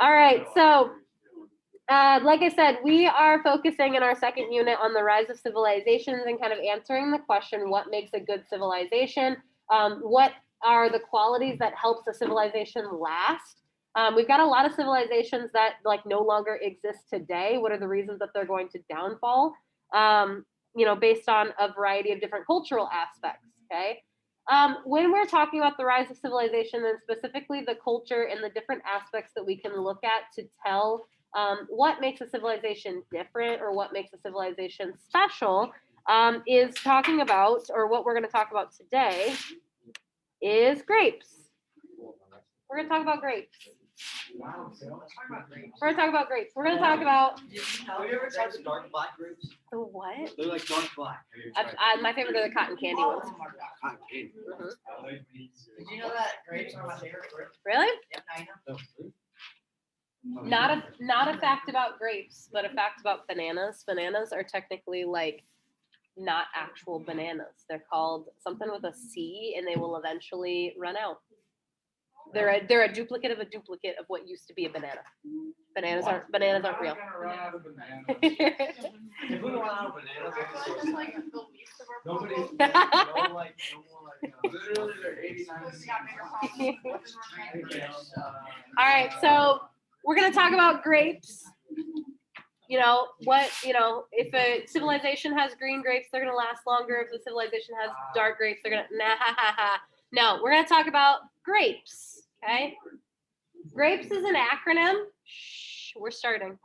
All right, so like I said, we are focusing in our second unit on the rise of civilizations and kind of answering the question, what makes a good civilization? What are the qualities that helps a civilization last? We've got a lot of civilizations that like no longer exist today. What are the reasons that they're going to downfall? Based on a variety of different cultural aspects, okay? When we're talking about the rise of civilization and specifically the culture and the different aspects that we can look at to tell what makes a civilization different or what makes a civilization special is talking about, or what we're going to talk about today is grapes. We're going to talk about grapes. We're going to talk about grapes. We're going to talk about. Have you ever tried the dark black grapes? The what? They're like dark black. My favorite are the cotton candy ones. Cotton candy. Mm-hmm. Did you know that grapes are my favorite fruit? Really? Yeah, I know. Not a fact about grapes, but a fact about bananas. Bananas are technically like not actual bananas. They're called something with a C, and they will eventually run out. They're a duplicate of a duplicate of what used to be a banana. Bananas aren't real. If we run out of bananas, It's like the least of our nobody, problems. no more like, literally they're 89. All right, so we're gonna talk about grapes. If a civilization has green grapes, they're gonna last longer. If the civilization has dark grapes, they're gonna No, we're gonna talk about grapes. Okay, grapes is an acronym. Shh, we're starting.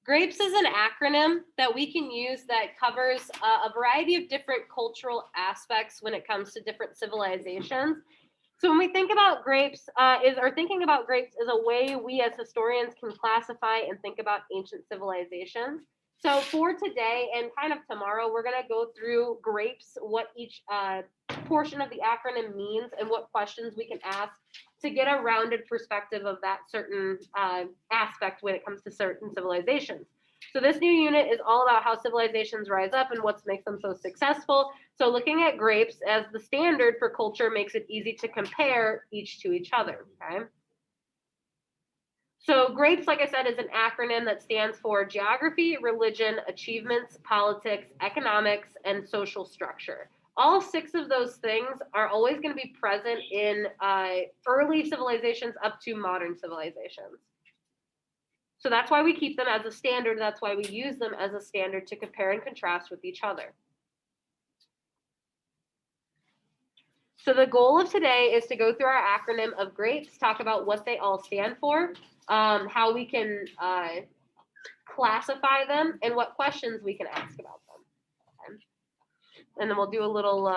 GRAPES is an acronym that we can use that covers a variety of different cultural aspects when it comes to different civilizations. So when we think about grapes, thinking about grapes is a way we as historians can classify and think about ancient civilizations. So for today and kind of tomorrow, we're going to go through grapes, what each portion of the acronym means, and what questions we can ask to get a rounded perspective of that certain aspect when it comes to certain civilizations. So this new unit is all about how civilizations rise up and what makes them so successful. So looking at grapes as the standard for culture makes it easy to compare each to each other, okay? So GRAPES, like I said, is an acronym that stands for geography, religion, achievements, politics, economics, and social structure. All 6 of those things are always going to be present in early civilizations up to modern civilizations. So that's why we keep them as a standard. That's why we use them as a standard to compare and contrast with each other. So the goal of today is to go through our acronym of GRAPES, talk about what they all stand for, how we can classify them, and what questions we can ask about them. Okay. And then we'll do a little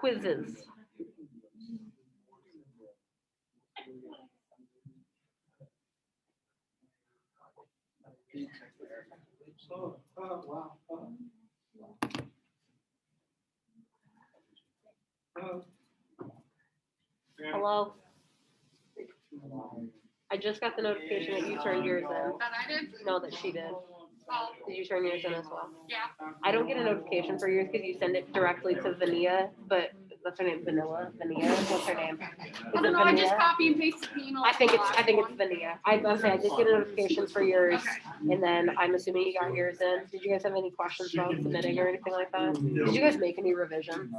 quizzes. Hello. I just got the notification that you turned yours in. That I did? No, that she did. Oh, Did you turn yours in as well? yeah. I don't get a notification for yours because you send it directly to Vania, but what's her name? Vanilla? Vania? What's her name? I don't know, I just copy and pasted the email. I think it's Vania. I was say I did get a notification for yours, Okay. and then I'm assuming you got yours in. Did you guys have any questions about submitting or anything like that? Did you guys make any revisions?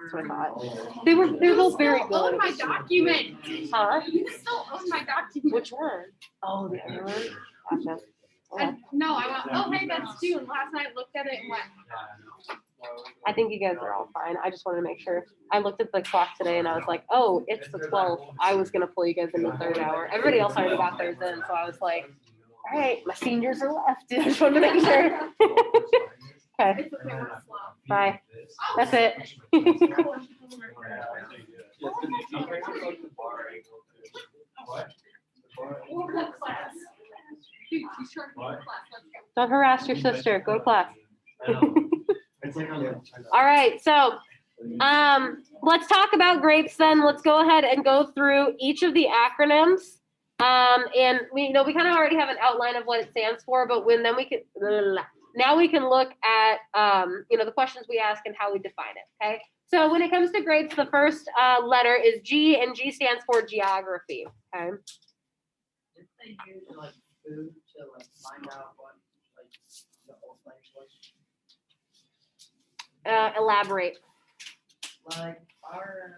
That's what I thought. They were both very You still own good. my document. Huh? You still own my document. Which one? Oh, the other one. Gotcha. Okay. And no, I went, oh, hey, that's June. Last night I looked at it and went, I think you guys are all fine. I just wanted to make sure. I looked at the clock today and I was like, oh, it's the 12th. I was going to pull you guys in the 3rd hour. Everybody else already got theirs in. So I was like, all right, my seniors are left. I just wanted to make sure. Okay. it's okay, we're slow. Bye. That's it. Or the class. Dude, she's trying to go to class. Let's go. Don't harass your sister. Go to class. All right. So let's talk about grapes then. Let's go ahead and go through each of the acronyms. And we kind of already have an outline of what it stands for, but now we can look at the questions we ask and how we define it. Okay. So when it comes to grapes, the first letter is G, and G stands for geography. Okay. Did they use like food to like find out what like the old place was? Elaborate. Like our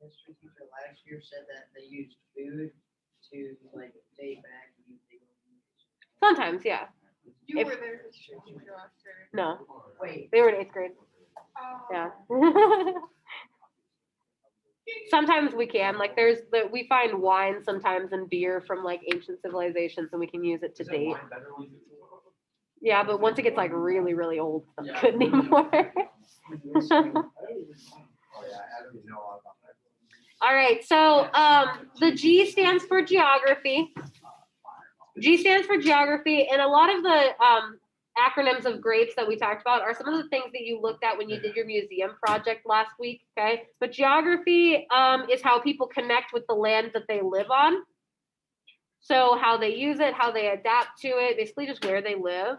history teacher last year said that they used food to like date back and Sometimes, yeah. You If- were there history teacher last year. No, wait. they were in 8th grade. Oh. Yeah. Sometimes we can, like we find wine sometimes and beer from like ancient civilizations, and we can use it to date. Yeah, but once it gets like really, really old, it's not good anymore. All right, so the G stands for geography. G stands for geography, and a lot of the acronyms of grapes that we talked about are some of the things that you looked at when you did your museum project last week, okay? But geography is how people connect with the land that they live on. So how they use it, how they adapt to it, basically just where they live.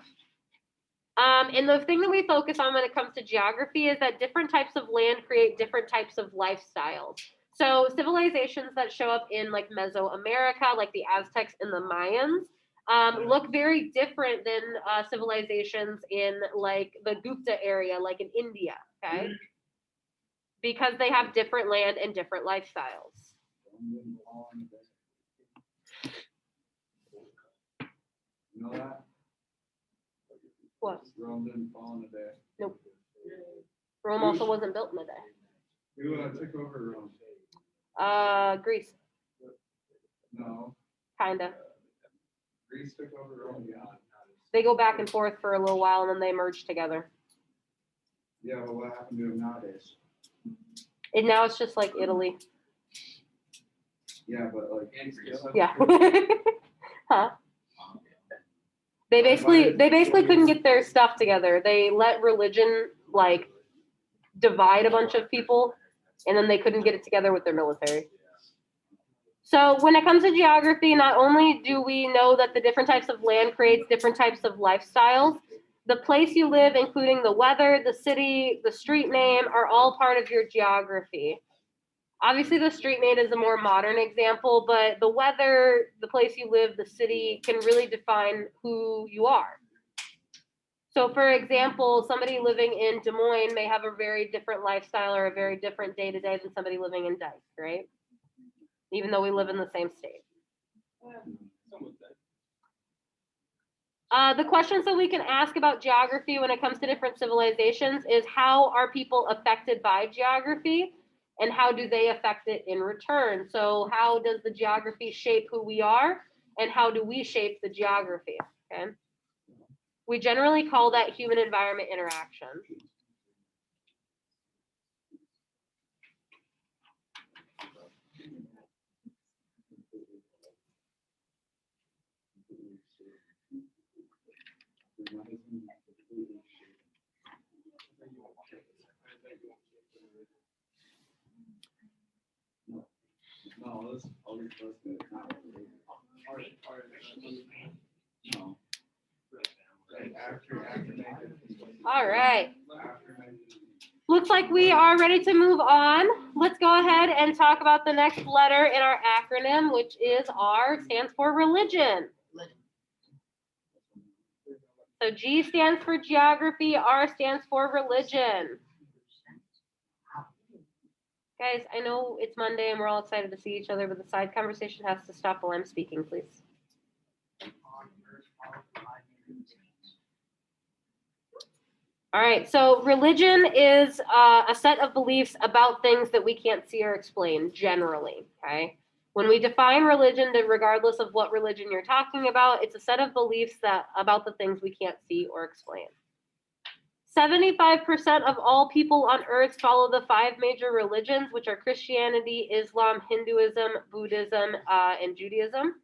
And the thing that we focus on when it comes to geography is that different types of land create different types of lifestyles. So civilizations that show up in like Mesoamerica, like the Aztecs and the Mayans, look very different than civilizations in like the Gupta area, like in India, okay? Because they have different land and different lifestyles. You know that? What? Rome didn't fall in a day. Nope. Rome also wasn't built in a day. Who took over Rome? Greece, No, kinda. Greece took over Rome. Yeah. They go back and forth for a little while and then they merge together. Yeah, but what happened to them nowadays? And now it's just like Italy. Yeah, but like. Yeah. Huh? They basically couldn't get their stuff together. They let religion like divide a bunch of people, and then they couldn't get it together with their military. So when it comes to geography, not only do we know that the different types of land creates different types of lifestyles, the place you live, including the weather, the city, the street name, are all part of your geography. Obviously, the street name is a more modern example, but the weather, the place you live, the city can really define who you are. So, for example, somebody living in Des Moines may have a very different lifestyle or a very different day-to-day than somebody living in Dyke, right? Even though we live in the same state. The questions that we can ask about geography when it comes to different civilizations is how are people affected by geography and how do they affect it in return? So how does the geography shape who we are and how do we shape the geography? Okay. We generally call that human environment interaction. No, let's get it now. No. All right. After Looks like we are ready to move on. Let's go ahead and talk about the next letter in our acronym, which is R, stands for religion. So G stands for geography, R stands for religion. Guys, I know it's Monday and we're all excited to see each other, but the side conversation has to stop while I'm speaking, please. All right, so religion is a set of beliefs about things that we can't see or explain generally, okay? When we define religion, regardless of what religion you're talking about, it's a set of beliefs about the things we can't see or explain. 75% of all people on earth follow the 5 major religions, which are Christianity, Islam, Hinduism, Buddhism, and Judaism.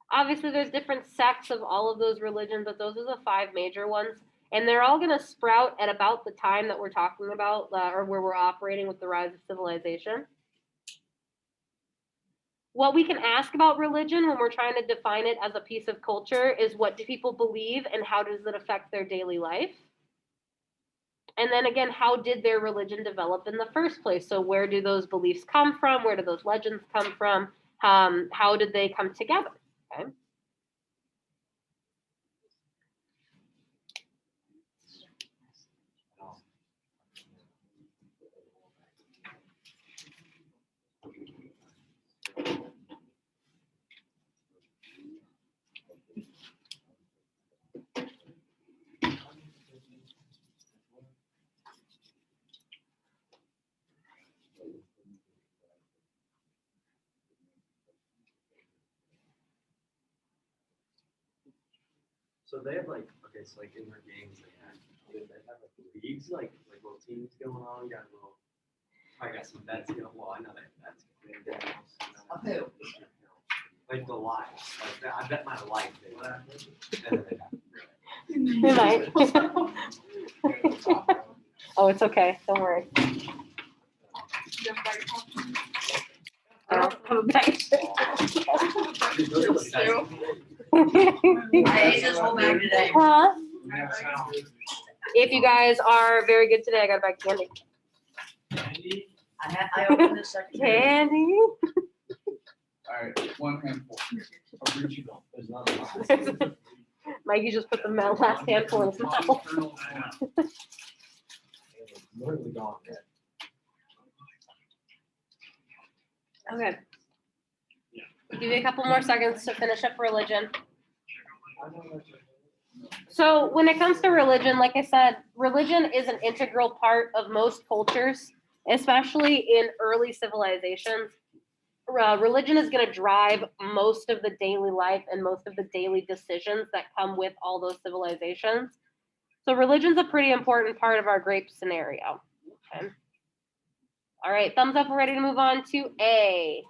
Obviously, there's different sects of all of those religions, but those are the 5 major ones. And they're all going to sprout at about the time that we're talking about, or where we're operating with the rise of civilization. What we can ask about religion when we're trying to define it as a piece of culture is what do people believe and how does it affect their daily life? And then again, how did their religion develop in the first place? So where do those beliefs come from? Where do those legends come from? How did they come together? Okay. So they have like, okay, so like in their games, they have like leagues, like little teams going on, got a little, I got some bets, well, I know they have bets. Of who? Like the life, like that, I bet my life they and then They might. Oh, it's okay. Don't worry. I don't have a bag. I ate this whole bag today. Huh? Yeah, sound. If you guys are very good today, I got a bag of candy. I opened this second. Candy? All right, one handful. I'll reach you. There's not a lot. Mikey just put the last handful in his mouth. Literally gone. Okay. Give you a couple more seconds to finish up religion. So when it comes to religion, like I said, religion is an integral part of most cultures, especially in early civilizations. Religion is going to drive most of the daily life and most of the daily decisions that come with all those civilizations. So religion's a pretty important part of our GRAPE scenario. Okay. All right, thumbs up. We're ready to move on to A.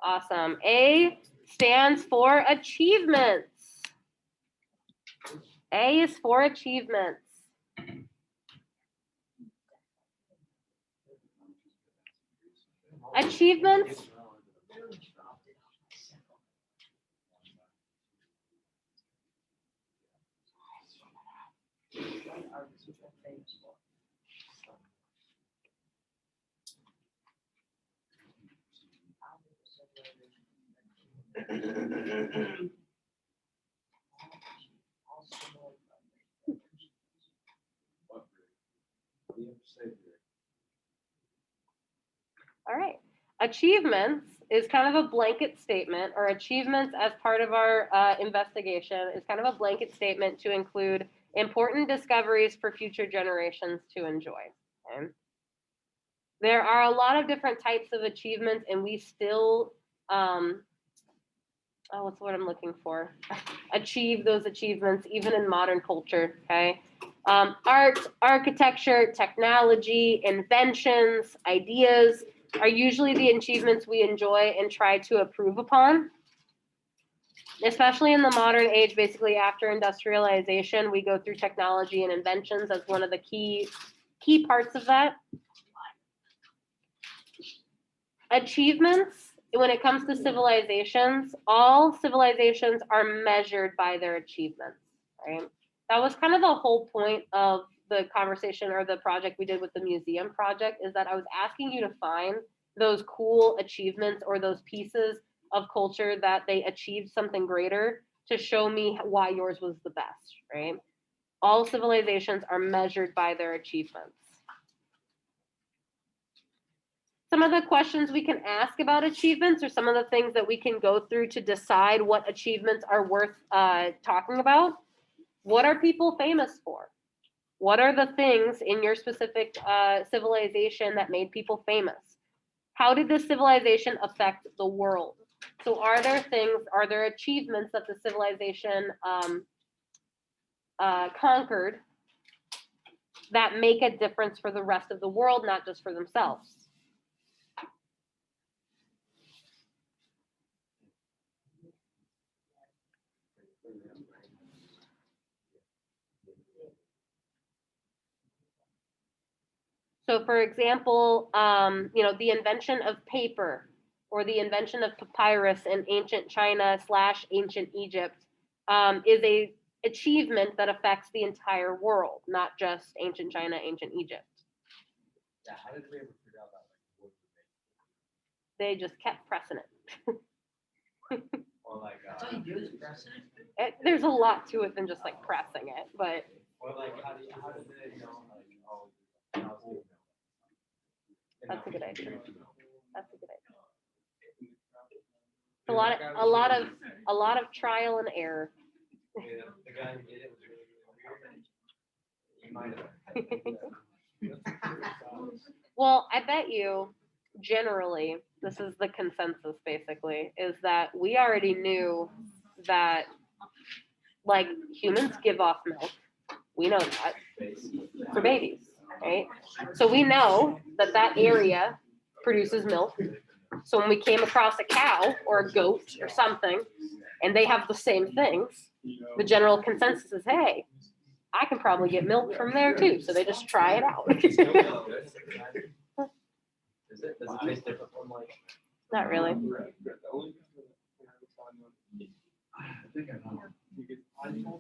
Awesome. A stands for achievements. A is for achievements. Achievements. All right. Achievements is kind of a blanket statement, or achievements as part of our investigation is kind of a blanket statement to include important discoveries for future generations to enjoy. Okay? There are a lot of different types of achievements, and we still, what's the word I'm looking for? Achieve those achievements even in modern culture, okay? Art, architecture, technology, inventions, ideas are usually the achievements we enjoy and try to improve upon. Especially in the modern age, basically after industrialization, we go through technology and inventions as one of the key parts of that. Achievements, when it comes to civilizations, all civilizations are measured by their achievements, right? That was kind of the whole point of the conversation or the project we did with the museum project, is that I was asking you to find those cool achievements or those pieces of culture that they achieved something greater to show me why yours was the best, right? All civilizations are measured by their achievements. Some of the questions we can ask about achievements, or some of the things that we can go through to decide what achievements are worth talking about. What are people famous for? What are the things in your specific civilization that made people famous? How did this civilization affect the world? So are there achievements that the civilization conquered that make a difference for the rest of the world, not just for themselves? So for example, the invention of paper or the invention of papyrus in ancient China / ancient Egypt is a achievement that affects the entire world, not just ancient China, ancient Egypt. Yeah, how did we ever figure out that, like, what They just kept pressing it. or like, That's all you do is press it. There's a lot to it than just like pressing it, but or like, how did they, know, like, oh, how's the milk? And That's a now good we idea. can drink milk. that's a good idea. A lot of trial and error. Yeah, the guy who did it was really weird. He might have. Well, I bet you generally, this is the consensus basically, is that we already knew that like humans give off milk. We know that for babies, right? So we know that that area produces milk. So when we came across a cow or a goat or something, and they have the same things, the general consensus is, hey, I can probably get milk from there too. So they just try it out. Is it? Does it taste different from like? Not really. I think I know.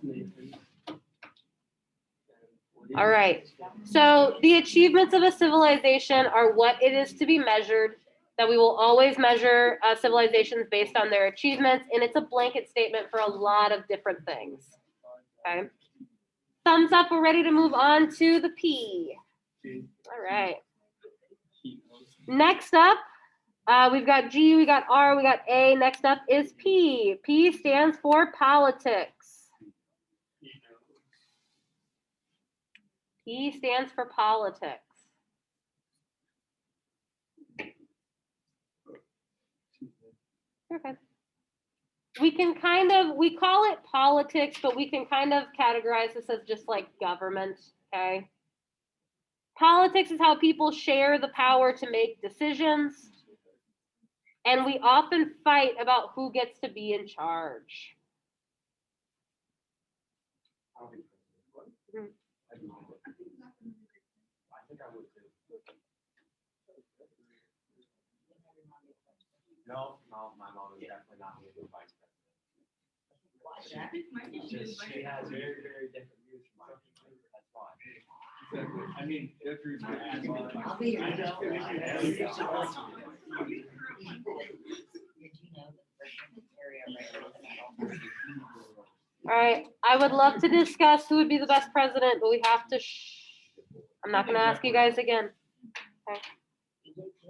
All right. So the achievements of a civilization are what it is to be measured, that we will always measure civilizations based on their achievements. And it's a blanket statement for a lot of different things. Okay. Thumbs up. We're ready to move on to the P. All right. Next up, we've got G, we got R, we got A. Next up is P. P stands for politics. P stands for politics. Okay. We call it politics, but we can kind of categorize this as just like government, okay? Politics is how people share the power to make decisions. And we often fight about who gets to be in charge. Mhm. I think I would too. No, my mom is definitely not going to be vice president. Just, she has very, very different views from mine. That's why. Exactly. I mean, if you're my ass. I'll be your All right, I would love to discuss who would be the best president, but we have to I'm not going to ask you guys again. Okay.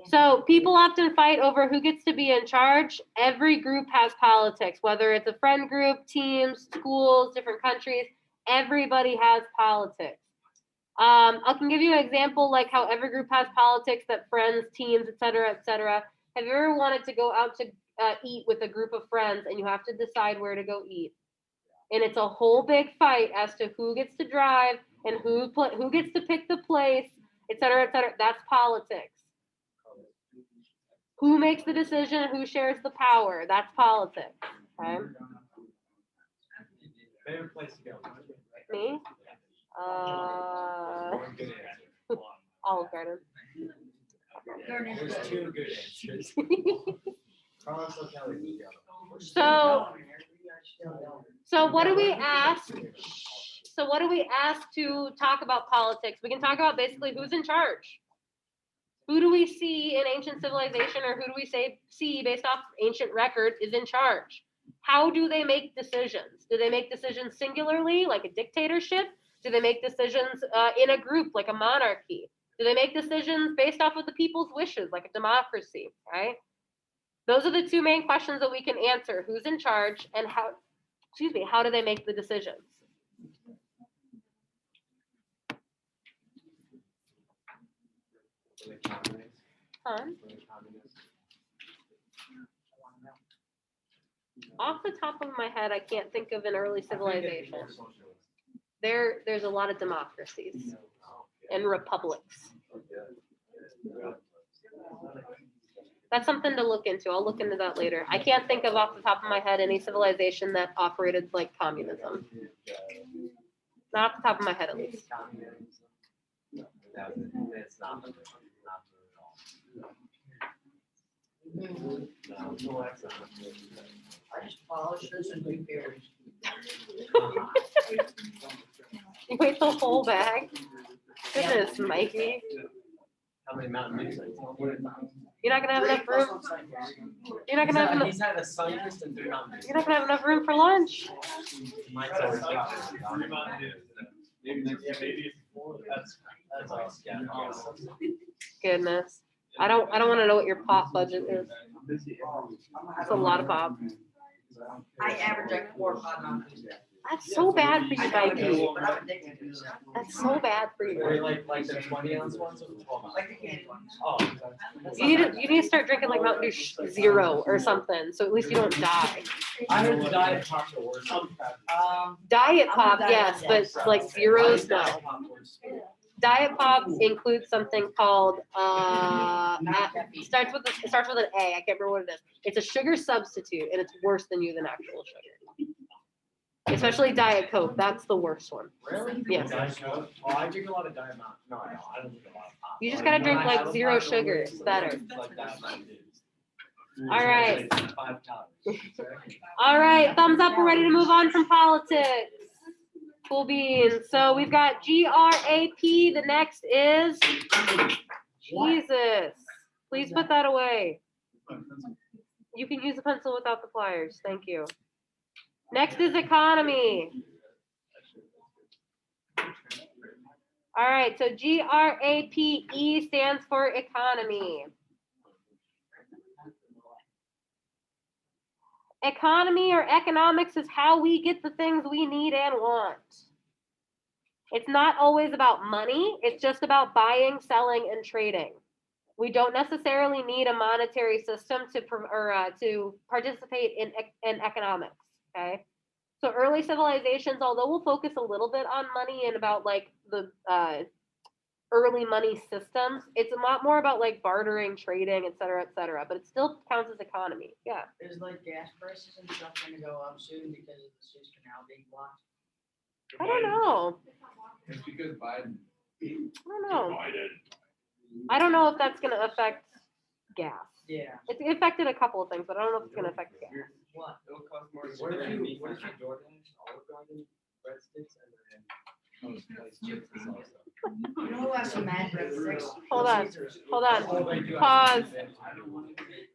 So people often fight over who gets to be in charge. Every group has politics, whether it's a friend group, teams, schools, different countries. Everybody has politics. I can give you an example like how every group has politics, that friends, teams, etc., etc. Have you ever wanted to go out to eat with a group of friends and you have to decide where to go eat? And it's a whole big fight as to who gets to drive and who gets to pick the place, etc., etc. That's politics. Who makes the decision? Who shares the power? That's politics. Okay. Favorite place to go? Me? Olive Garden. There's two good answers. Carlos O'Kelly would go. So what do we ask? So what do we ask to talk about politics? We can talk about basically who's in charge. Who do we see in ancient civilization, or who do we see based off ancient records is in charge? How do they make decisions? Do they make decisions singularly, like a dictatorship? Do they make decisions in a group, like a monarchy? Do they make decisions based off of the people's wishes, like a democracy, right? Those are the two main questions that we can answer. Who's in charge and how do they make the decisions? Off the top of my head, I can't think of an early civilization. There's a lot of democracies and republics. That's something to look into. I'll look into that later. I can't think of off the top of my head any civilization that operated like communism. Not off the top of my head, at least. It's not at all. I just polished this and do beers. You ate the whole bag? Goodness, Mikey. How many Mountain Dews? You're not gonna have enough room. You're not gonna have enough. He's had a Sunkist and 3 Mountain Dews. You're not gonna have enough room for lunch. Mine's always got Maybe next year. That's all. Yeah. Goodness. I don't want to know what your pop budget is. It's a lot of pop. I average like 4 or 5 Mountain Dews. That's so bad for you, Mikey. But I'm addicted to it. That's so bad for Are you. you like the 20-ounce ones or the 12-ounce? Like the candy ones. Oh. You need to start drinking like Mountain Dew Zero or something, so at least you don't die. I heard the Diet Pop's the worst. Diet I'm Pop, a yes, Diet but like Zeros, no. Diet Pop worse? Diet Pop includes something called Not caffeine. starts with an A. I can't remember what it is. It's a sugar substitute, and it's worse than you than actual sugar. Especially Diet Coke. That's the worst one. Really? Yes. Diet Coke? Oh, I drink a lot of Diet Mountain. No, I don't drink a lot of pop. You just gotta drink like zero sugar. It's better. Like Diet Mountain Dews. All right. It's 5 calories. All right, thumbs up. We're ready to move on from politics. Cool beans. So we've got G.R.A.P. The next is Jesus. Please put that away. You can use a pencil without the pliers. Thank you. Next is economy. All right, so G.R.A.P.E stands for economy. Economy or economics is how we get the things we need and want. It's not always about money. It's just about buying, selling, and trading. We don't necessarily need a monetary system to participate in economics. Okay. So early civilizations, although we'll focus a little bit on money and about like the early money systems, it's a lot more about like bartering, trading, et cetera, but it still counts as economy. Yeah. Is like gas prices and stuff gonna go up soon because of the Suez Canal being blocked? I don't know. It's because Biden. I don't know. I don't know if that's going to affect gas. Yeah. It affected a couple of things, but I don't know if it's going to affect gas. What? It'll cost more. What if you DoorDash Olive Garden breadsticks and then like chips and salsa? You know who has some mad breadsticks? Hold on. Caesars. Hold Oh, on. they do have Pause. some-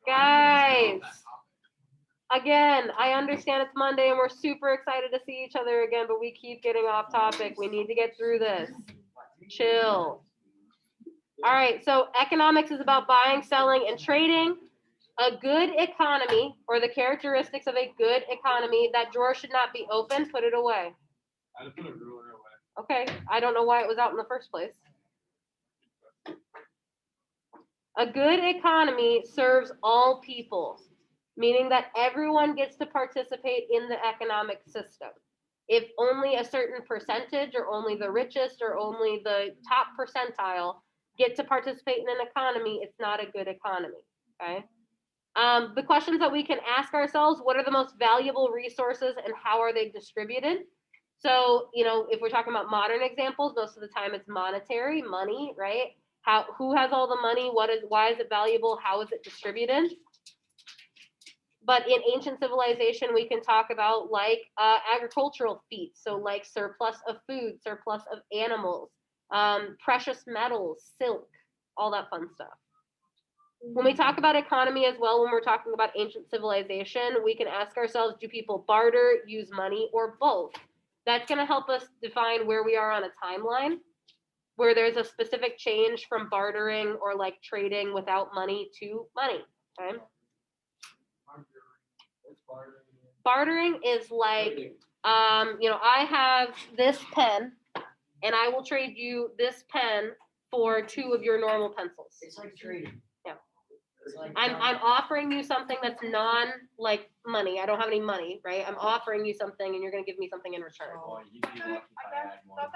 Guys. Again, I understand it's Monday and we're super excited to see each other again, but we keep getting off topic. We need to get through this. Chill. All right, so economics is about buying, selling, and trading. A good economy, or the characteristics of a good economy, that drawer should not be open, put it away. I put a ruler away. Okay, I don't know why it was out in the first place. A good economy serves all people, meaning that everyone gets to participate in the economic system. If only a certain percentage or only the richest or only the top percentile get to participate in an economy, it's not a good economy, okay? The questions that we can ask ourselves, what are the most valuable resources and how are they distributed? So, if we're talking about modern examples, most of the time it's monetary, money, right? Who has all the money? Why is it valuable? How is it distributed? But in ancient civilization, we can talk about like agricultural feats. So like surplus of food, surplus of animals, precious metals, silk, all that fun stuff. When we talk about economy as well, when we're talking about ancient civilization, we can ask ourselves, do people barter, use money, or both? That's going to help us define where we are on a timeline, where there's a specific change from bartering or like trading without money to money, okay? Bartering is like, I have this pen and I will trade you this pen for 2 of your normal pencils. It's like trading. Yeah. It's like I'm offering you something that's non like money. I don't have any money, right? I'm offering you something and you're going to give me something in return. Oh, you'd be lucky if I had one.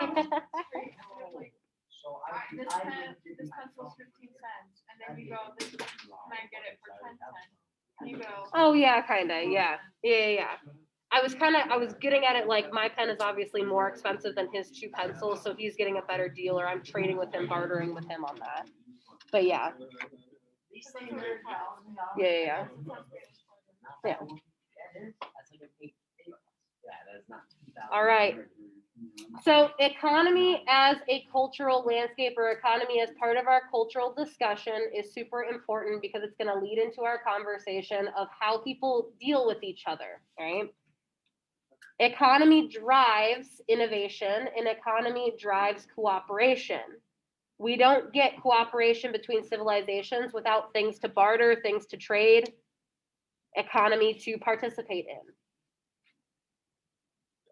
So This I pen, did this my pencil's phone. 15 cents, and then you go, this, can I get it for 10 cents? And you go. Oh yeah, kind of. Yeah. I was getting at it like my pen is obviously more expensive than his 2 pencils, so he's getting a better deal, or I'm trading with him, bartering with him on that. But yeah. These things are Yeah. That's like a big. Yeah, that's not 2,000. All right. So economy as a cultural landscape or economy as part of our cultural discussion is super important because it's going to lead into our conversation of how people deal with each other, right? Economy drives innovation and economy drives cooperation. We don't get cooperation between civilizations without things to barter, things to trade, economy to participate in.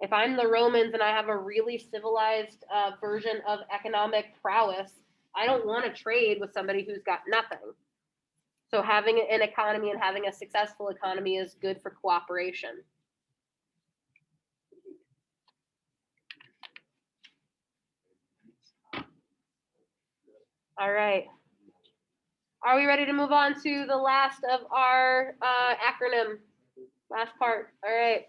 If I'm the Romans and I have a really civilized version of economic prowess, I don't want to trade with somebody who's got nothing. So having an economy and having a successful economy is good for cooperation. All right. Are we ready to move on to the last of our acronym? Last part. All right.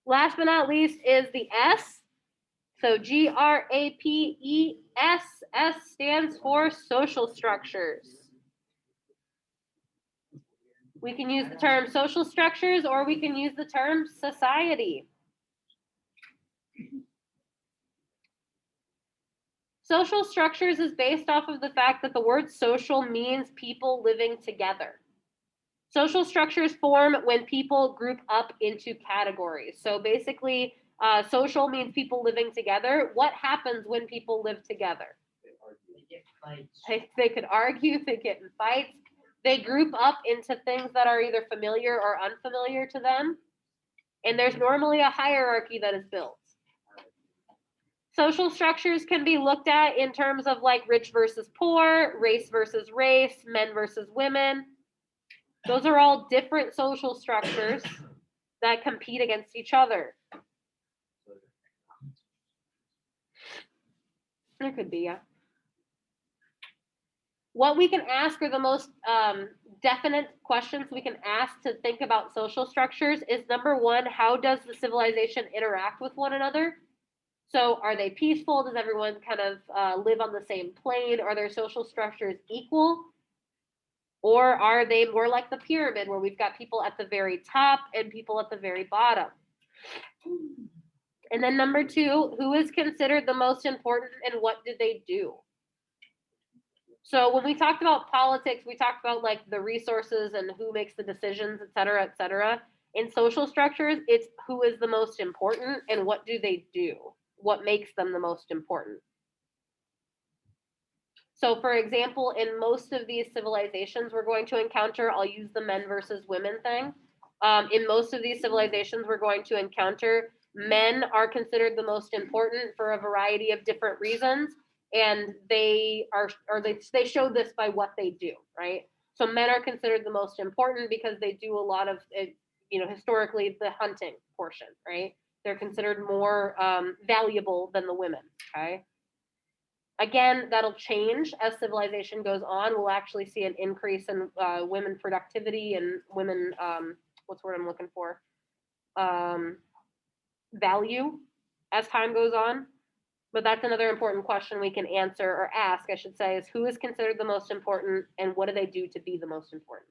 Last but not least is the S. So G.R.A.P.E.S. S stands for social structures. We can use the term social structures or we can use the term society. Social structures is based off of the fact that the word social means people living together. Social structures form when people group up into categories. So basically, social means people living together. What happens when people live together? They get fights. They could argue, they get in fights. They group up into things that are either familiar or unfamiliar to them. And there's normally a hierarchy that is built. Social structures can be looked at in terms of like rich versus poor, race versus race, men versus women. Those are all different social structures that compete against each other. There could be, yeah. What we can ask are the most definite questions we can ask to think about social structures is number one, how does the civilization interact with one another? So are they peaceful? Does everyone kind of live on the same plane? Are their social structures equal? Or are they more like the pyramid where we've got people at the very top and people at the very bottom? And then number two, who is considered the most important and what do they do? So when we talked about politics, we talked about like the resources and who makes the decisions, et cetera, et cetera. In social structures, it's who is the most important and what do they do? What makes them the most important? So for example, in most of these civilizations we're going to encounter, I'll use the men versus women thing. In most of these civilizations we're going to encounter men are considered the most important for a variety of different reasons. And they show this by what they do, right? So men are considered the most important because they do a lot of it, historically the hunting portion, right? They're considered more valuable than the women, okay? Again, that'll change as civilization goes on. We'll actually see an increase in women productivity and women, what's the word I'm looking for? Value as time goes on. But that's another important question we can answer or ask, I should say, is who is considered the most important and what do they do to be the most important?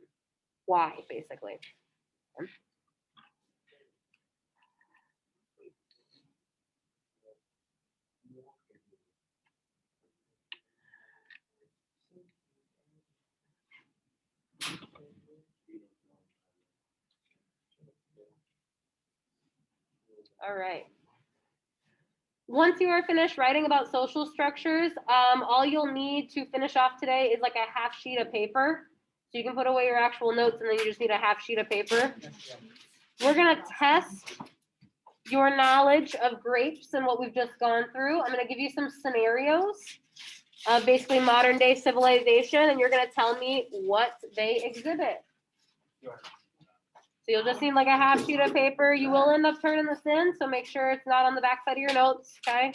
Why, basically. All right. Once you are finished writing about social structures, all you'll need to finish off today is like a half sheet of paper. So you can put away your actual notes and then you just need a half sheet of paper. We're going to test your knowledge of grapes and what we've just gone through. I'm going to give you some scenarios of basically modern day civilization, and you're going to tell me what they exhibit. So you'll just need like a half sheet of paper. You will end up turning this in, so make sure it's not on the back side of your notes, okay?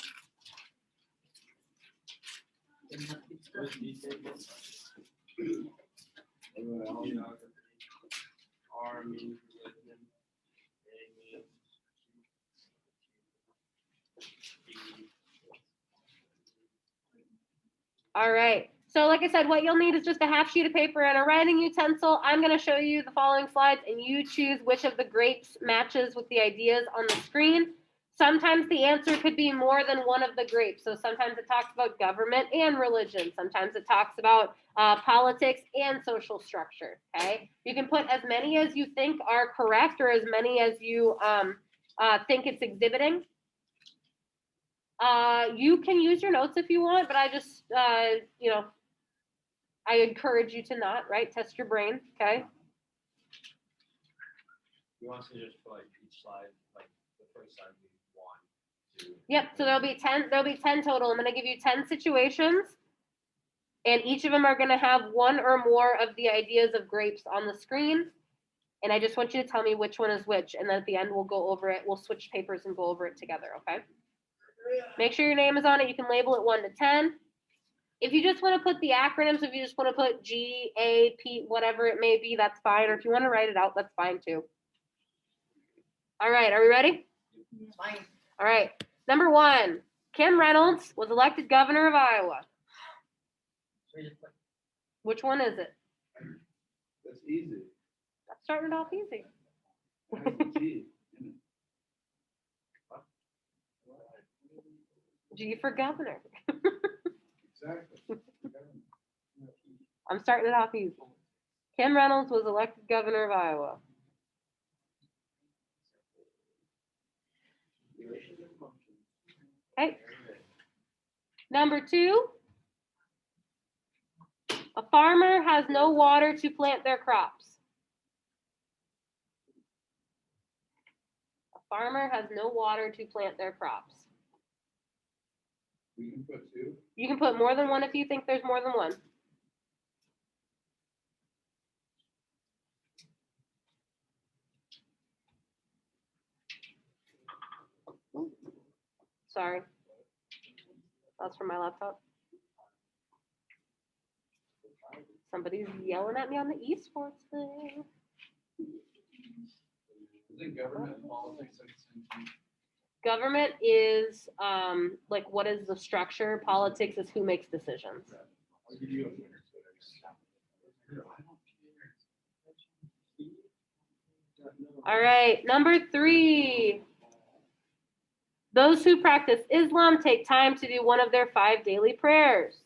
All right. So like I said, what you'll need is just a half sheet of paper and a writing utensil. I'm going to show you the following slides, and you choose which of the grapes matches with the ideas on the screen. sometimes the answer could be more than one of the grapes. So sometimes it talks about government and religion. Sometimes it talks about politics and social structure. Okay, you can put as many as you think are correct, or as many as you think it's exhibiting. You can use your notes if you want, but I just, you know, I encourage you to not, right? Test your brain, okay? You want to just put like each slide, like the first slide we want to. Yep, so there'll be 10 total. I'm gonna give you 10 situations, and each of them are gonna have one or more of the ideas of grapes on the screen. And I just want you to tell me which one is which, and then at the end we'll go over it. We'll switch papers and go over it together, okay? Make sure your name is on it. You can label it 1 to 10. If you just want to put the acronyms, if you just want to put G.A.P.E, whatever it may be, that's fine. Or if you want to write it out, that's fine too. All right, are we ready? Fine. All right. Number 1, Kim Reynolds was elected governor of Iowa. So we just put- Which one is it? That's easy. That's starting it off easy. It has a G in it. G for governor. Exactly. I'm starting it off easy. Kim Reynolds was elected governor of Iowa. Okay. Number 2, a farmer has no water to plant their crops. A farmer has no water to plant their crops. We can put 2. You can put more than one if you think there's more than one. Sorry. That's from my laptop. Somebody's yelling at me on the esports thing. Isn't government and politics like the same thing? Government is like what is the structure? Politics is who makes decisions. I'll give you a minute. All right, number 3. Those who practice Islam take time to do one of their 5 daily prayers.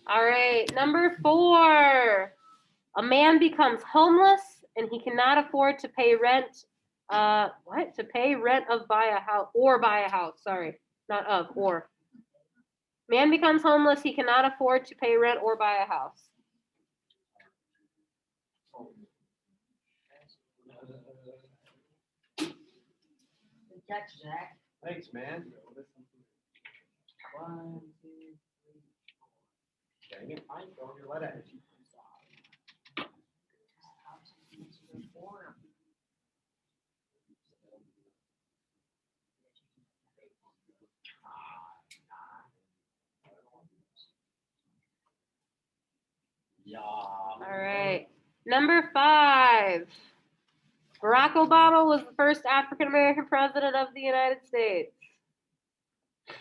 All right, number 4. A man becomes homeless and he cannot afford to pay rent. To pay rent of buy a house or buy a house. Sorry, not of or. Man becomes homeless. He cannot afford to pay rent or buy a house. Good catch, Zach. Thanks, man. 1, 2, 3, 4. Dang it, I'm throwing your lead at you. Yeah. All right. Number 5. Barack Obama was the first African American president of the United States. Is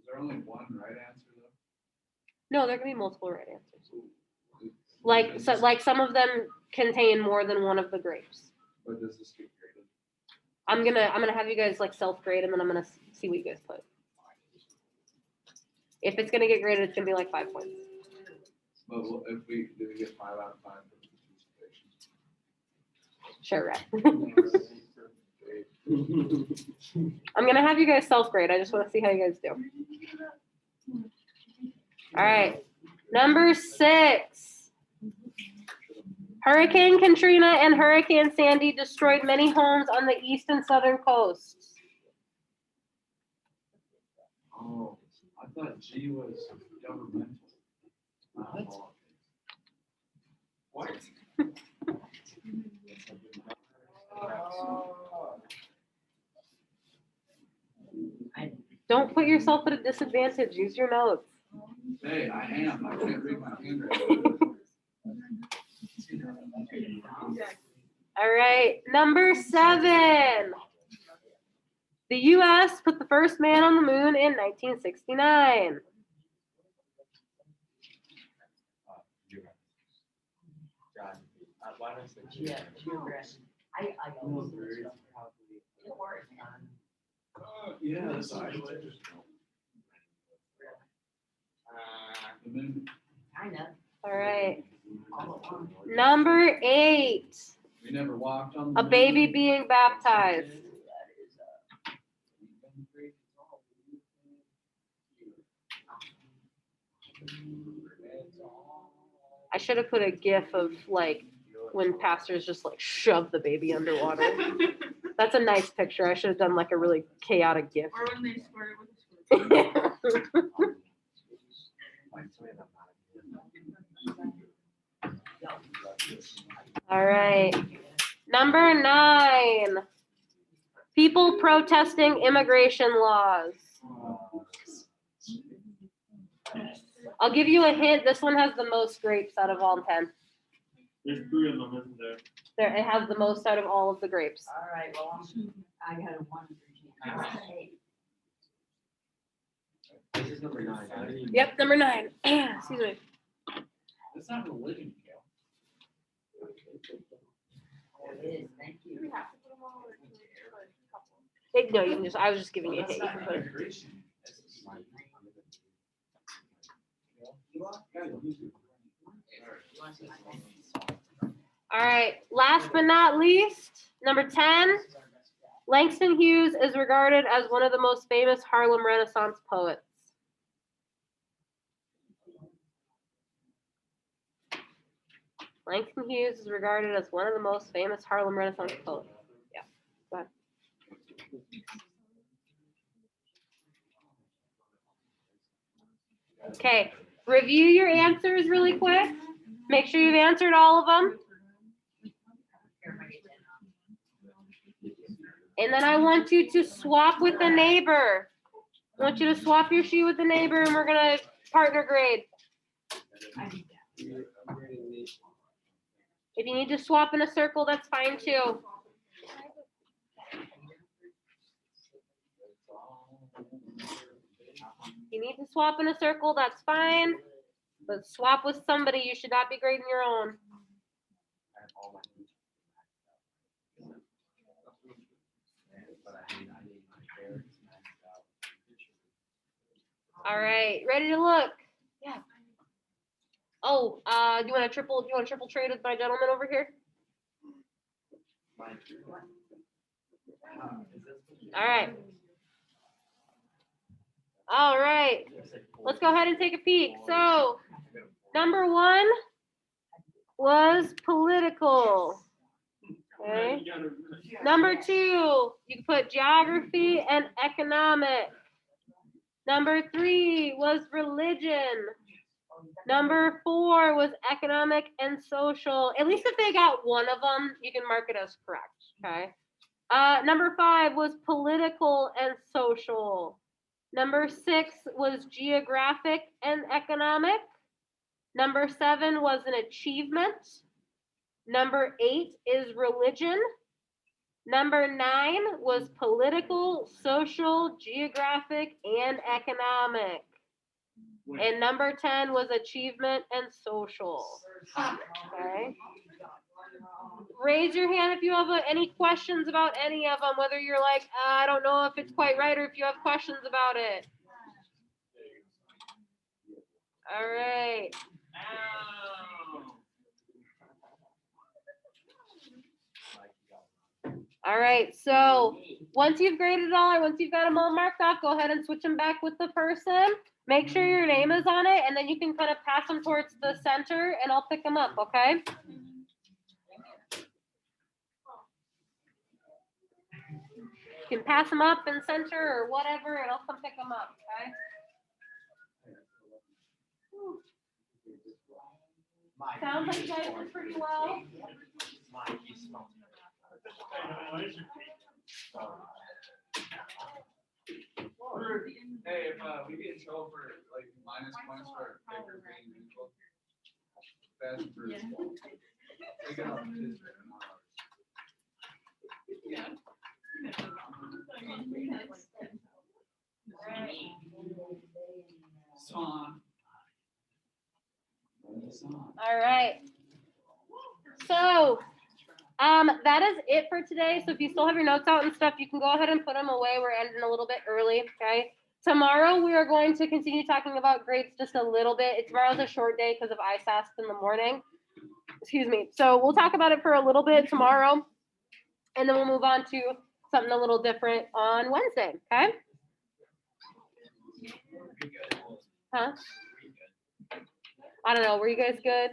there only one right answer though? No, there can be multiple right answers. Like some of them contain more than one of the grapes. But does this get graded? I'm gonna have you guys like self-grade and then I'm gonna see what you guys put. If it's gonna get graded, it's gonna be like 5 points. But if we get 5 out of 5 for participation? Sure, right. I'm gonna have you guys self-grade. I just want to see how you guys do. All right, number 6. Hurricane Katrina and Hurricane Sandy destroyed many homes on the east and southern coasts. Oh, I thought G was governmental. What? Don't put yourself at a disadvantage. Use your notes. Hey, I am. I can't read my handwriting. All right, number 7. The U.S. put the first man on the moon in 1969. John, why don't I say Yeah, geography. I always do stuff. Yeah, that's all right. And then Kinda. All right, All at once. number 8. we never walked on the A baby being baptized. I should have put a gif of like when pastors just like shove the baby underwater. That's a nice picture. I should have done like a really chaotic gif. Or when they squirt it with a squirt. All right. Number 9. People protesting immigration laws. I'll give you a hint. This one has the most grapes out of all 10. There's 3 of them, isn't there? There, it has the most out of all of the grapes. All right, well, I got a 1 for G. This is number 9. Yep, number 9. Excuse me. That's not religion, Gail. It is, thank Do you. we have to put them all or can we put a couple? No, you can just. I was just giving you a hint. You can put it. Immigration. You want to see my pen? All right. Last but not least, number 10. This is our best bet. Langston Hughes is regarded as one of the most famous Harlem Renaissance poets. Langston Hughes is regarded as one of the most famous Harlem Renaissance poets. Yeah. Go ahead. Okay. Review your answers really quick. Make sure you've answered all of them. Everybody get 10 off. And then I want you to swap with the neighbor. I want you to swap your shoe with the neighbor and we're going to partner grade. I need that. If you need to swap in a circle, that's fine too. If you need to swap in a circle, that's fine. But swap with somebody. You should not be grading your own. All right, ready to look? Yeah. Oh, do you want to triple trade with my gentleman over here? All right. All right. Let's go ahead and take a peek. So, number 1 was political. Okay. Number 2, you can put geography and economic. Number 3 was religion. Number 4 was economic and social. At least if they got one of them, you can mark it as correct. Okay. Number 5 was political and social. Number 6 was geographic and economic. Number 7 was an achievement. Number 8 is religion. Number 9 was political, social, geographic, and economic. And number 10 was achievement and social. Okay. Raise your hand if you have any questions about any of them, whether you're like, I don't know if it's quite right, or if you have questions about it. All right. All right, so once you've graded it all, or once you've got them all marked off, go ahead and switch them back with the person. Make sure your name is on it, and then you can kind of pass them towards the center, and I'll pick them up, okay? You can pass them up in center or whatever, and I'll come pick them up, okay? Sounds like you guys did pretty well. Hey, if we get in trouble for like minus points for paper being neutral, that's brutal. Take it off his written ours. Song. Song. All right. So, that is it for today. So if you still have your notes out and stuff, you can go ahead and put them away. We're ending a little bit early, okay? Tomorrow we are going to continue talking about grapes just a little bit. Tomorrow's a short day because of ISAST in the morning. Excuse me. So we'll talk about it for a little bit tomorrow, and then we'll move on to something a little different on Wednesday, okay? Huh? I don't know. Were you guys good?